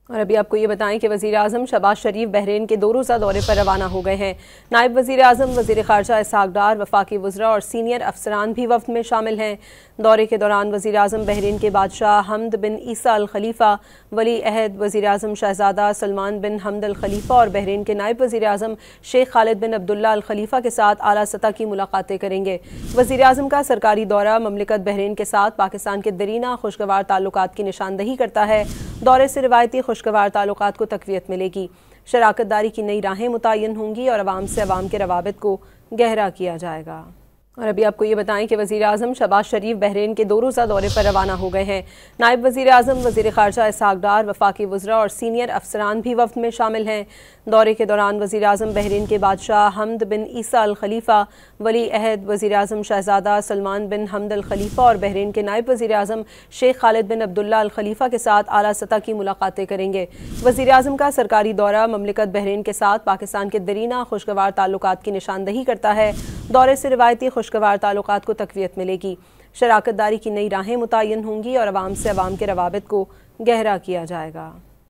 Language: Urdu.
اور ابھی آپ کو یہ بتائیں کہ وزیر اعظم شہباز شریف بحرین کے 2 روزہ دورے پر روانہ ہو گئے ہیں۔ نائب وزیر اعظم، وزیر خارجہ اسحاق ڈار، وفاقی وزراء اور سینئر افسران بھی وفد میں شامل ہیں۔ دورے کے دوران وزیر اعظم بحرین کے بادشاہ حمد بن عیسیٰ الخلیفہ، ولی عہد وزیر اعظم شہزادہ سلمان بن حمد الخلیفہ اور بحرین کے نائب وزیر اعظم شیخ خالد بن عبداللہ الخلیفہ کے ساتھ اعلیٰ سطح کی ملاقاتیں کریں گے۔ وزیر اعظم کا سرکاری دورہ مملکت بحرین کے ساتھ پاکستان کے دیرینہ خوشگوار تعلقات کی نشاندہی کرتا ہے۔ دورے سے روایتی خوشگوار تعلقات کو تقویت ملے گی، شراکت داری کی نئی راہیں متعین ہوں گی اور عوام سے عوام کے روابط کو گہرا کیا جائے گا۔ اور ابھی آپ کو یہ بتائیں کہ وزیر اعظم شہباز شریف بحرین کے 2 روزہ دورے پر روانہ ہو گئے ہیں۔ نائب وزیر اعظم، وزیر خارجہ اسحاق ڈار، وفاقی وزراء اور سینئر افسران بھی وفد میں شامل ہیں۔ دورے کے دوران وزیر اعظم بحرین کے بادشاہ حمد بن عیسیٰ الخلیفہ، ولی عہد وزیر اعظم شہزادہ سلمان بن حمد الخلیفہ اور بحرین کے نائب وزیر اعظم شیخ خالد بن عبداللہ الخلیفہ کے ساتھ اعلیٰ سطح کی ملاقاتیں کریں گے۔ وزیر اعظم کا سرکاری دورہ مملکت بحرین کے ساتھ پاکستان کے دیرینہ خوشگوار تعلقات کی نشاندہی کرتا ہے۔ دورے سے روایتی خوشگوار تعلقات کو تقویت ملے گی، شراکت داری کی نئی راہیں متعین ہوں گی اور عوام سے عوام کے روابط کو گہرا کیا جائے گا۔